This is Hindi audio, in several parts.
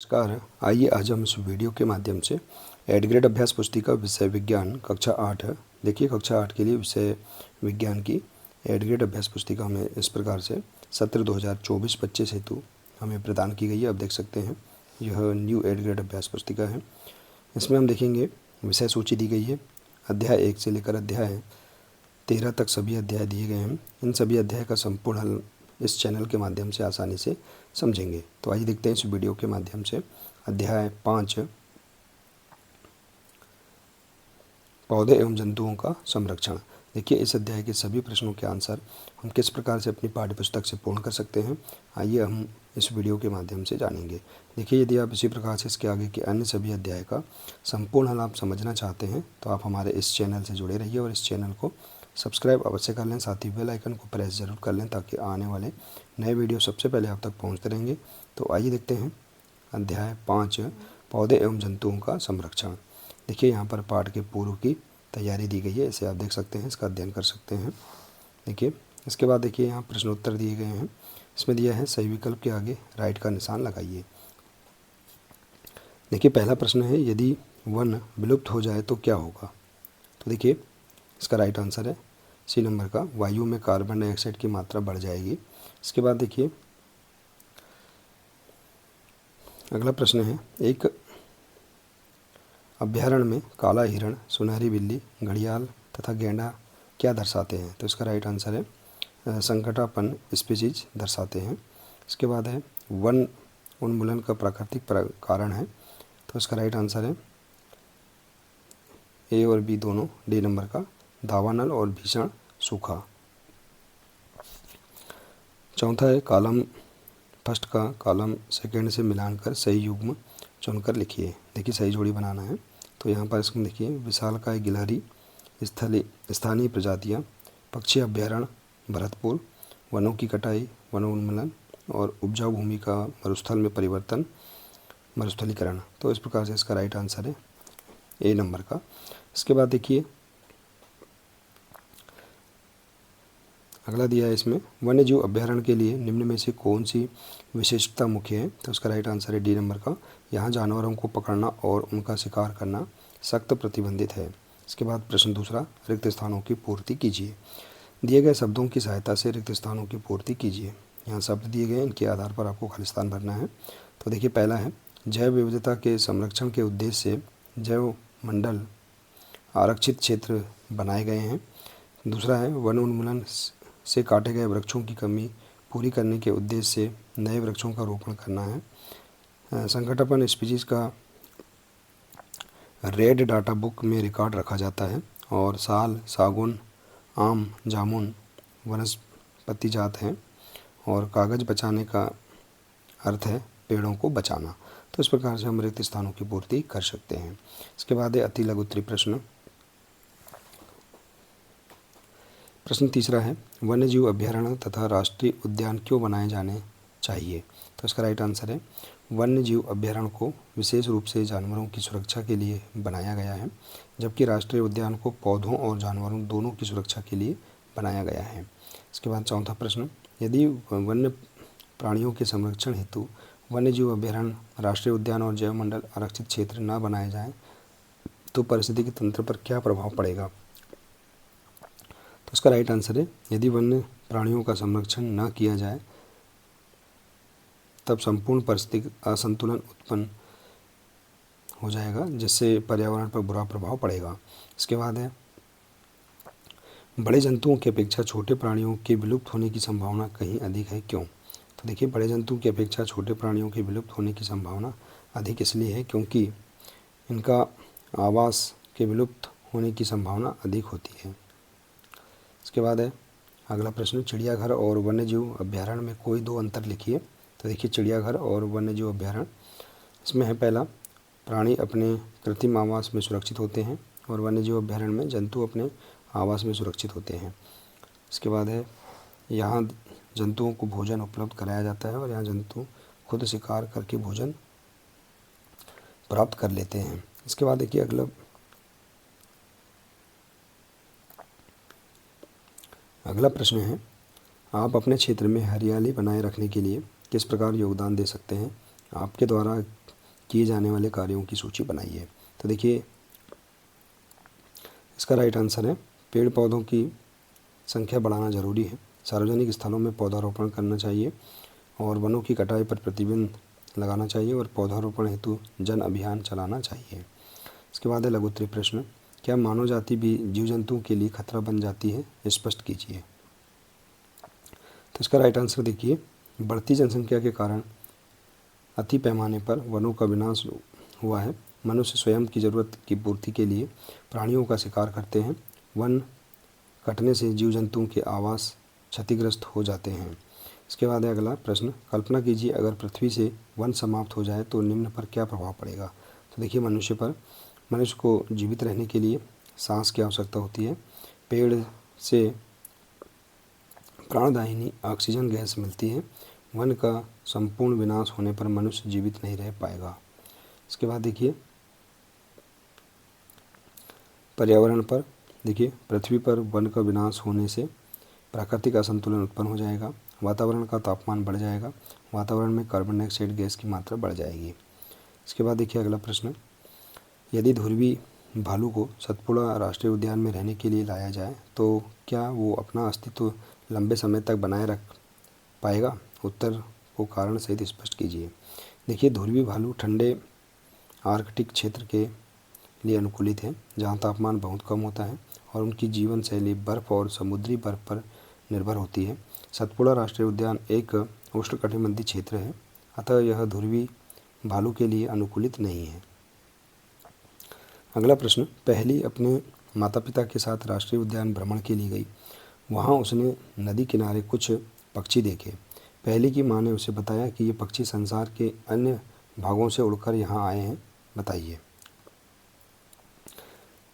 नमस्कार। आइए आज हम इस वीडियो के माध्यम से एड ग्रेड अभ्यास पुस्तिका विषय विज्ञान कक्षा 8 है। देखिए कक्षा 8 के लिए विषय विज्ञान की एड ग्रेड अभ्यास पुस्तिका हमें इस प्रकार से सत्र 2024-25 हेतु हमें प्रदान की गई है। आप देख सकते हैं यह न्यू एड ग्रेड अभ्यास पुस्तिका है। इसमें हम देखेंगे विषय सूची दी गई है। अध्याय 1 से लेकर अध्याय 13 तक सभी अध्याय दिए गए हैं। इन सभी अध्याय का संपूर्ण हल इस चैनल के माध्यम से आसानी से समझेंगे। तो आइए देखते हैं इस वीडियो के माध्यम से अध्याय 5 पौधे एवं जंतुओं का संरक्षण। देखिए इस अध्याय के सभी प्रश्नों के आंसर हम किस प्रकार से अपनी पाठ्यपुस्तक से पूर्ण कर सकते हैं, आइए हम इस वीडियो के माध्यम से जानेंगे। देखिए यदि आप इसी प्रकार से इसके आगे के अन्य सभी अध्याय का संपूर्ण हल आप समझना चाहते हैं तो आप हमारे इस चैनल से जुड़े रहिए और इस चैनल को सब्सक्राइब अवश्य कर लें, साथ ही बेल आइकन को प्रेस जरूर कर लें ताकि आने वाले नए वीडियो सबसे पहले आप तक पहुंचते रहेंगे। तो आइए देखते हैं अध्याय 5 पौधे एवं जंतुओं का संरक्षण। देखिए यहाँ पर पाठ के पूर्व की तैयारी दी गई है, इसे आप देख सकते हैं, इसका अध्ययन कर सकते हैं। देखिए इसके बाद देखिए यहाँ प्रश्नोत्तर दिए गए हैं। इसमें दिया है सही विकल्प के आगे राइट का निशान लगाइए। देखिए पहला प्रश्न है यदि वन विलुप्त हो जाए तो क्या होगा। तो देखिए इसका राइट आंसर है सी नंबर का, वायु में कार्बन डाइऑक्साइड की मात्रा बढ़ जाएगी। इसके बाद देखिए अगला प्रश्न है एक अभ्यारण्य में काला हिरण, सुनहरी बिल्ली, घड़ियाल तथा गैंडा क्या दर्शाते हैं। तो इसका राइट आंसर है संकटापन स्पीशीज दर्शाते हैं। इसके बाद है वन उन्मूलन का प्राकृतिक कारण है। तो इसका राइट आंसर है ए और बी दोनों, डी नंबर का, दावानल और भीषण सूखा। चौथा है कॉलम फर्स्ट का कॉलम सेकंड से मिलान कर सही युग्म चुनकर लिखिए। देखिए सही जोड़ी बनाना है। तो यहाँ पर इसमें देखिए विशालकाय गिलहरी, स्थानीय प्रजातियाँ, पक्षी अभ्यारण्य भरतपुर, वनों की कटाई, वनोन्मूलन और उपजाऊ भूमि का मरुस्थल में परिवर्तन, मरुस्थलीकरण। तो इस प्रकार से इसका राइट आंसर है ए नंबर का। इसके बाद देखिए अगला दिया है इसमें वन्य जीव अभ्यारण्य के लिए निम्न में से कौन सी विशेषता मुख्य है। तो उसका राइट आंसर है डी नंबर का, यहाँ जानवरों को पकड़ना और उनका शिकार करना सख्त प्रतिबंधित है। इसके बाद प्रश्न दूसरा, रिक्त स्थानों की पूर्ति कीजिए। दिए गए शब्दों की सहायता से रिक्त स्थानों की पूर्ति कीजिए। यहाँ शब्द दिए गए, इनके आधार पर आपको खाली स्थान भरना है। तो देखिए पहला है जैव विविधता के संरक्षण के उद्देश्य से जैव मंडल आरक्षित क्षेत्र बनाए गए हैं। दूसरा है वन उन्मूलन से काटे गए वृक्षों की कमी पूरी करने के उद्देश्य से नए वृक्षों का रोपण करना है। संकटापन स्पीशीज का रेड डाटा बुक में रिकॉर्ड रखा जाता है और साल, सागौन, आम, जामुन वनस्पति जात हैं और कागज़ बचाने का अर्थ है पेड़ों को बचाना। तो इस प्रकार से हम रिक्त स्थानों की पूर्ति कर सकते हैं। इसके बाद है अति लघु उत्तरीय प्रश्न। प्रश्न तीसरा है वन्य जीव अभ्यारण्य तथा राष्ट्रीय उद्यान क्यों बनाए जाने चाहिए। तो इसका राइट आंसर है वन्य जीव अभ्यारण्य को विशेष रूप से जानवरों की सुरक्षा के लिए बनाया गया है, जबकि राष्ट्रीय उद्यान को पौधों और जानवरों दोनों की सुरक्षा के लिए बनाया गया है। इसके बाद चौथा प्रश्न, यदि वन्य प्राणियों के संरक्षण हेतु वन्य जीव अभ्यारण्य, राष्ट्रीय उद्यान और जैव मंडल आरक्षित क्षेत्र न बनाए जाएं तो पारिस्थितिकी तंत्र पर क्या प्रभाव पड़ेगा। तो इसका राइट आंसर है यदि वन्य प्राणियों का संरक्षण न किया जाए तब संपूर्ण पारिस्थितिक असंतुलन उत्पन्न हो जाएगा, जिससे पर्यावरण पर बुरा प्रभाव पड़ेगा। इसके बाद है बड़े जंतुओं की अपेक्षा छोटे प्राणियों के विलुप्त होने की संभावना कहीं अधिक है, क्यों। तो देखिए बड़े जंतुओं की अपेक्षा छोटे प्राणियों के विलुप्त होने की संभावना अधिक इसलिए है क्योंकि इनका आवास के विलुप्त होने की संभावना अधिक होती है। इसके बाद है अगला प्रश्न, चिड़ियाघर और वन्यजीव अभ्यारण्य में कोई दो अंतर लिखिए। तो देखिए चिड़ियाघर और वन्यजीव अभ्यारण्य, इसमें है पहला प्राणी अपने कृत्रिम आवास में सुरक्षित होते हैं और वन्यजीव अभ्यारण्य में जंतु अपने आवास में सुरक्षित होते हैं। इसके बाद है यहाँ जंतुओं को भोजन उपलब्ध कराया जाता है और यहाँ जंतु खुद शिकार करके भोजन प्राप्त कर लेते हैं। इसके बाद देखिए अगला प्रश्न है आप अपने क्षेत्र में हरियाली बनाए रखने के लिए किस प्रकार योगदान दे सकते हैं। आपके द्वारा किए जाने वाले कार्यों की सूची बनाइए। तो देखिए इसका राइट आंसर है पेड़ पौधों की संख्या बढ़ाना ज़रूरी है। सार्वजनिक स्थलों में पौधारोपण करना चाहिए और वनों की कटाई पर प्रतिबंध लगाना चाहिए और पौधारोपण हेतु जन अभियान चलाना चाहिए। इसके बाद है लघु उत्तरीय प्रश्न, क्या मानव जाति भी जीव जंतुओं के लिए खतरा बन जाती है, स्पष्ट कीजिए। तो इसका राइट आंसर देखिए, बढ़ती जनसंख्या के कारण अति पैमाने पर वनों का विनाश हुआ है। मनुष्य स्वयं की ज़रूरत की पूर्ति के लिए प्राणियों का शिकार करते हैं। वन कटने से जीव जंतुओं के आवास क्षतिग्रस्त हो जाते हैं। इसके बाद है अगला प्रश्न, कल्पना कीजिए अगर पृथ्वी से वन समाप्त हो जाए तो निम्न पर क्या प्रभाव पड़ेगा। तो देखिए मनुष्य को जीवित रहने के लिए सांस की आवश्यकता होती है। पेड़ से प्राणदायिनी ऑक्सीजन गैस मिलती है। वन का संपूर्ण विनाश होने पर मनुष्य जीवित नहीं रह पाएगा। इसके बाद देखिए पर्यावरण पर, देखिए पृथ्वी पर वन का विनाश होने से प्राकृतिक असंतुलन उत्पन्न हो जाएगा। वातावरण का तापमान बढ़ जाएगा। वातावरण में कार्बन डाइऑक्साइड गैस की मात्रा बढ़ जाएगी। इसके बाद देखिए अगला प्रश्न, यदि ध्रुवी भालू को सतपुड़ा राष्ट्रीय उद्यान में रहने के लिए लाया जाए तो क्या वो अपना अस्तित्व लंबे समय तक बनाए रख पाएगा। उत्तर को कारण सहित स्पष्ट कीजिए। देखिए ध्रुवी भालू ठंडे आर्कटिक क्षेत्र के लिए अनुकूलित है, जहाँ तापमान बहुत कम होता है और उनकी जीवन शैली बर्फ़ और समुद्री बर्फ़ पर निर्भर होती है। सतपुड़ा राष्ट्रीय उद्यान एक उष्णकटिबंधीय क्षेत्र है, अतः यह ध्रुवी भालू के लिए अनुकूलित नहीं है। अगला प्रश्न, पहली अपने माता पिता के साथ राष्ट्रीय उद्यान भ्रमण के लिए गई। वहाँ उसने नदी किनारे कुछ पक्षी देखे। पहली की माँ ने उसे बताया कि ये पक्षी संसार के अन्य भागों से उड़कर यहाँ आए हैं, बताइए।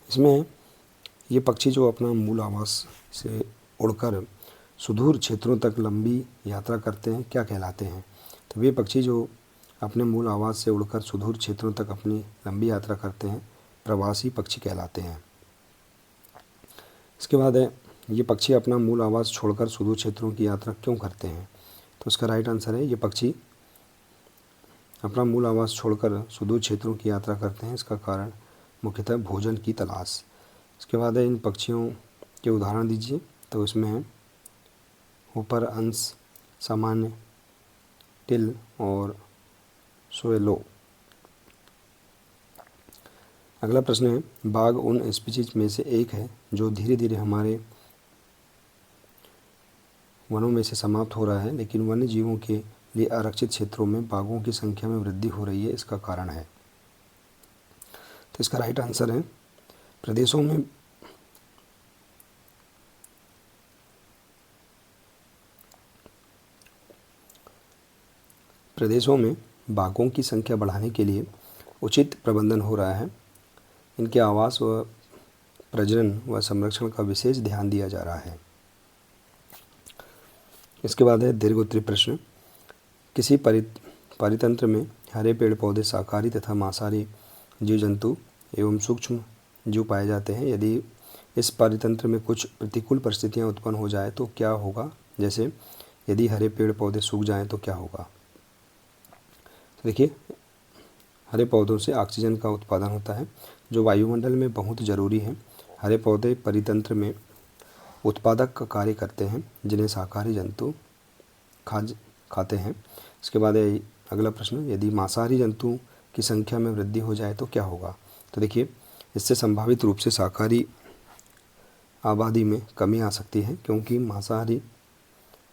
इसमें ये पक्षी जो अपना मूल आवास से उड़कर सुदूर क्षेत्रों तक लंबी यात्रा करते हैं, क्या कहलाते हैं। तो वे पक्षी जो अपने मूल आवास से उड़कर सुदूर क्षेत्रों तक अपनी लंबी यात्रा करते हैं, प्रवासी पक्षी कहलाते हैं। इसके बाद है, ये पक्षी अपना मूल आवास छोड़कर सुदूर क्षेत्रों की यात्रा क्यों करते हैं। तो इसका राइट आंसर है, ये पक्षी अपना मूल आवास छोड़कर सुदूर क्षेत्रों की यात्रा करते हैं। इसका कारण मुख्यतः भोजन की तलाश। इसके बाद है, इन पक्षियों के उदाहरण दीजिए। तो इसमें है ऊपर अंश, सामान्य, टिल और सोएलो। अगला प्रश्न है, बाघ उन स्पीशीज में से एक है जो धीरे धीरे हमारे वनों में से समाप्त हो रहा है, लेकिन वन्य जीवों के लिए आरक्षित क्षेत्रों में बाघों की संख्या में वृद्धि हो रही है, इसका कारण है। तो इसका राइट आंसर है, प्रदेशों में बाघों की संख्या बढ़ाने के लिए उचित प्रबंधन हो रहा है। इनके आवास व प्रजनन व संरक्षण का विशेष ध्यान दिया जा रहा है। इसके बाद है दीर्घ उत्तरीय प्रश्न, किसी परितंत्र में हरे पेड़ पौधे, शाकाहारी तथा मांसाहारी जीव जंतु एवं सूक्ष्म जीव पाए जाते हैं। यदि इस परितंत्र में कुछ प्रतिकूल परिस्थितियां उत्पन्न हो जाए तो क्या होगा। जैसे यदि हरे पेड़ पौधे सूख जाएं तो क्या होगा। तो देखिए हरे पौधों से ऑक्सीजन का उत्पादन होता है, जो वायुमंडल में बहुत ज़रूरी है। हरे पौधे परितंत्र में उत्पादक का कार्य करते हैं, जिन्हें शाकाहारी जंतु खाते हैं। इसके बाद अगला प्रश्न, यदि मांसाहारी जंतुओं की संख्या में वृद्धि हो जाए तो क्या होगा। तो देखिए इससे संभावित रूप से शाकाहारी आबादी में कमी आ सकती है, क्योंकि मांसाहारी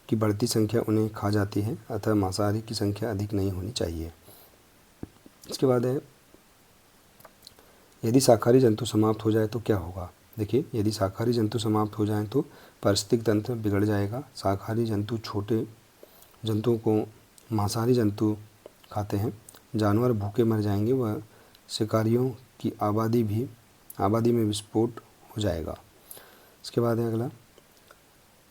की बढ़ती संख्या उन्हें खा जाती है, अतः मांसाहारी की संख्या अधिक नहीं होनी चाहिए। इसके बाद है, यदि शाकाहारी जंतु समाप्त हो जाए तो क्या होगा। देखिए यदि शाकाहारी जंतु समाप्त हो जाएं तो पारिस्थितिक तंत्र बिगड़ जाएगा। शाकाहारी जंतु छोटे जंतुओं को मांसाहारी जंतु खाते हैं, जानवर भूखे मर जाएंगे व शिकारियों की आबादी में विस्फोट हो जाएगा। इसके बाद है अगला,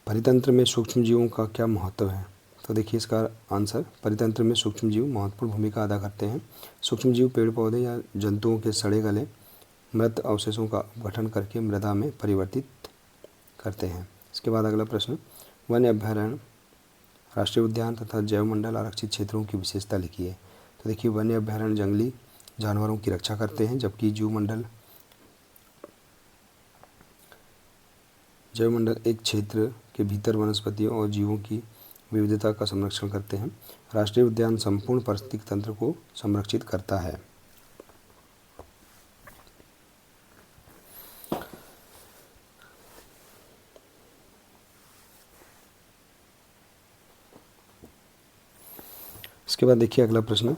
परितंत्र में सूक्ष्म जीवों का क्या महत्व है। तो देखिए इसका आंसर, परितंत्र में सूक्ष्म जीव महत्वपूर्ण भूमिका अदा करते हैं। सूक्ष्म जीव पेड़ पौधे या जंतुओं के सड़े गले मृत अवशेषों का गठन करके मृदा में परिवर्तित करते हैं। इसके बाद अगला प्रश्न, वन्य अभयारण्य, राष्ट्रीय उद्यान तथा जैव मंडल आरक्षित क्षेत्रों की विशेषता लिखिए। तो देखिए वन्य अभयारण्य जंगली जानवरों की रक्षा करते हैं, जबकि जैवमंडल एक क्षेत्र के भीतर वनस्पतियों और जीवों की विविधता का संरक्षण करते हैं। राष्ट्रीय उद्यान संपूर्ण पारिस्थितिक तंत्र को संरक्षित करता है। इसके बाद देखिए अगला प्रश्न,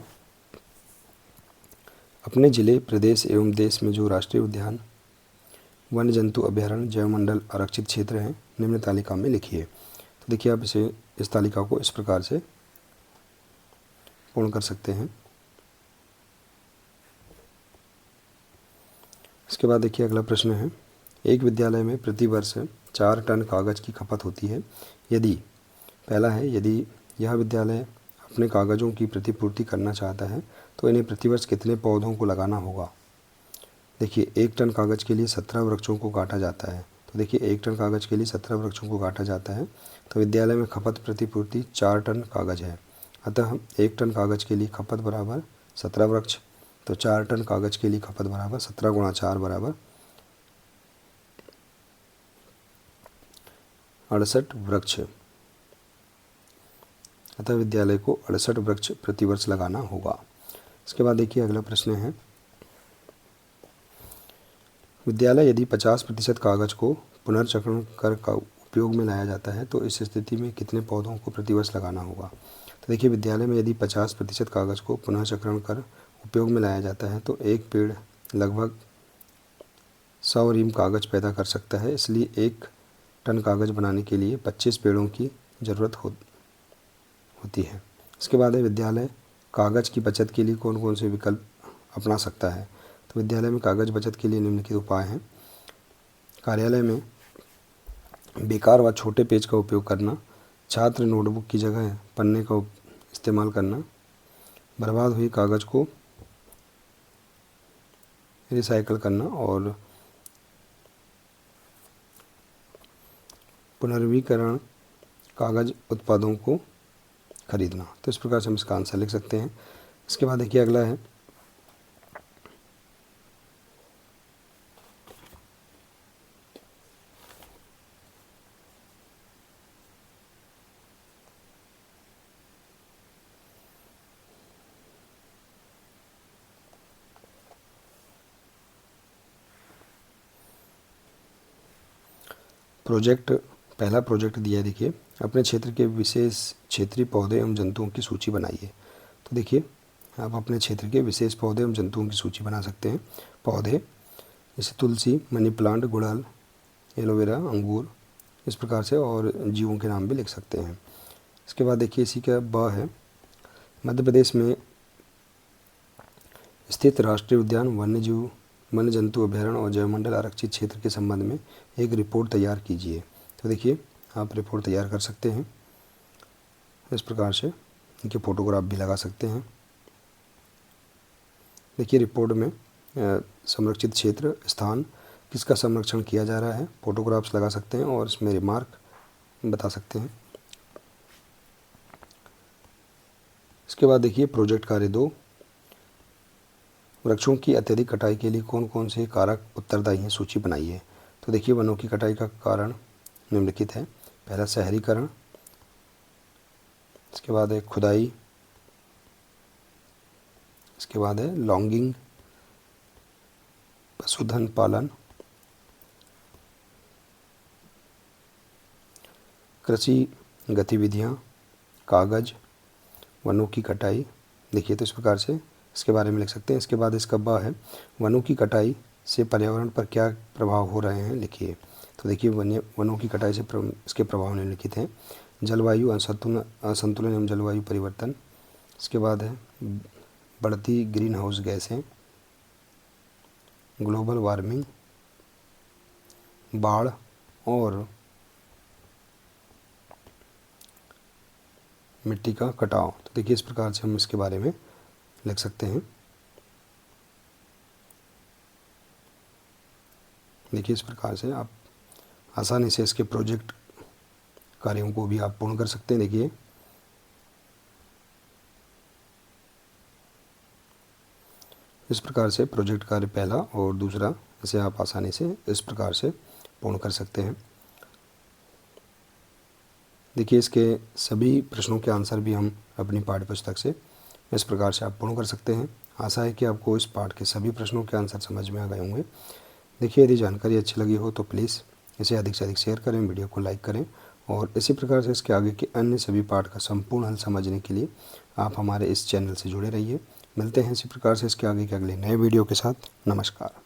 अपने जिले, प्रदेश एवं देश में जो राष्ट्रीय उद्यान, वन्य जंतु अभयारण्य, जैवमंडल आरक्षित क्षेत्र हैं, निम्न तालिका में लिखिए। तो देखिए आप इस तालिका को इस प्रकार से पूर्ण कर सकते हैं। इसके बाद देखिए अगला प्रश्न है, एक विद्यालय में प्रति वर्ष 4 टन कागज़ की खपत होती है। यदि पहला है, यदि यह विद्यालय अपने कागज़ों की प्रतिपूर्ति करना चाहता है तो इन्हें प्रतिवर्ष कितने पौधों को लगाना होगा। देखिए 1 टन कागज़ के लिए 17 वृक्षों को काटा जाता है। तो देखिए 1 टन कागज़ के लिए 17 वृक्षों को काटा जाता है, तो विद्यालय में खपत प्रतिपूर्ति 4 टन कागज़ है। अतः 1 टन कागज़ के लिए खपत बराबर 17 वृक्ष, तो 4 टन कागज़ के लिए खपत बराबर 17 × 4 बराबर 68 वृक्ष। अतः विद्यालय को 68 वृक्ष प्रतिवर्ष लगाना होगा। इसके बाद देखिए अगला प्रश्न है, विद्यालय यदि 50% कागज़ को पुनर्चक्रण कर का उपयोग में लाया जाता है तो इस स्थिति में कितने पौधों को प्रतिवर्ष लगाना होगा। तो देखिए विद्यालय में यदि 50% कागज़ को पुनर्चक्रण कर उपयोग में लाया जाता है तो एक पेड़ लगभग 100 रीम कागज़ पैदा कर सकता है। इसलिए 1 टन कागज़ बनाने के लिए 25 पेड़ों की ज़रूरत होती है। इसके बाद है, विद्यालय कागज़ की बचत के लिए कौन कौन से विकल्प अपना सकता है। तो विद्यालय में कागज़ बचत के लिए निम्नलिखित उपाय हैं। कार्यालय में बेकार व छोटे पेज का उपयोग करना, छात्र नोटबुक की जगह पन्ने का इस्तेमाल करना, बर्बाद हुई कागज़ को रिसाइकल करना और पुनर्नवीकरण कागज़ उत्पादों को खरीदना। तो इस प्रकार से हम इसका आंसर लिख सकते हैं। इसके बाद देखिए अगला है, प्रोजेक्ट, पहला प्रोजेक्ट दिया है। देखिए अपने क्षेत्र के विशेष क्षेत्रीय पौधे एवं जंतुओं की सूची बनाइए। तो देखिए आप अपने क्षेत्र के विशेष पौधे एवं जंतुओं की सूची बना सकते हैं। पौधे जैसे तुलसी, मनी प्लांट, गुड़हल, एलोवेरा, अंगूर, इस प्रकार से, और जीवों के नाम भी लिख सकते हैं। इसके बाद देखिए इसी का ब है, मध्य प्रदेश में स्थित राष्ट्रीय उद्यान, वन्य जंतु अभयारण्य और जैवमंडल आरक्षित क्षेत्र के संबंध में एक रिपोर्ट तैयार कीजिए। तो देखिए आप रिपोर्ट तैयार कर सकते हैं इस प्रकार से, इनके फोटोग्राफ भी लगा सकते हैं। देखिए रिपोर्ट में संरक्षित क्षेत्र, स्थान, किसका संरक्षण किया जा रहा है, फोटोग्राफ्स लगा सकते हैं और इसमें रिमार्क बता सकते हैं। इसके बाद देखिए प्रोजेक्ट कार्य 2, वृक्षों की अत्यधिक कटाई के लिए कौन कौन से कारक उत्तरदायी हैं, सूची बनाइए। तो देखिए वनों की कटाई का कारण निम्नलिखित है। पहला शहरीकरण, इसके बाद है खुदाई, इसके बाद है लॉन्गिंग, पशुधन पालन, कृषि गतिविधियाँ, कागज़, वनों की कटाई। देखिए तो इस प्रकार से इसके बारे में लिख सकते हैं। इसके बाद इसका ब है, वनों की कटाई से पर्यावरण पर क्या प्रभाव हो रहे हैं, लिखिए। तो देखिए वनों की कटाई से इसके प्रभाव निम्नलिखित हैं। जलवायु असंतुलन एवं जलवायु परिवर्तन, इसके बाद है बढ़ती ग्रीन हाउस गैसें, ग्लोबल वार्मिंग, बाढ़ और मिट्टी का कटाव। तो देखिए इस प्रकार से हम इसके बारे में लिख सकते हैं। देखिए इस प्रकार से आप आसानी से इसके प्रोजेक्ट कार्यों को भी आप पूर्ण कर सकते हैं। देखिए इस प्रकार से प्रोजेक्ट कार्य पहला और दूसरा इसे आप आसानी से इस प्रकार से पूर्ण कर सकते हैं। देखिए इसके सभी प्रश्नों के आंसर भी हम अपनी पाठ्य पुस्तक से इस प्रकार से आप पूर्ण कर सकते हैं। आशा है कि आपको इस पाठ के सभी प्रश्नों के आंसर समझ में आ गए होंगे। देखिए यदि जानकारी अच्छी लगी हो तो प्लीज़ इसे अधिक से अधिक शेयर करें, वीडियो को लाइक करें और इसी प्रकार से इसके आगे के अन्य सभी पाठ का संपूर्ण हल समझने के लिए आप हमारे इस चैनल से जुड़े रहिए। मिलते हैं इसी प्रकार से इसके आगे के अगले नए वीडियो के साथ। नमस्कार।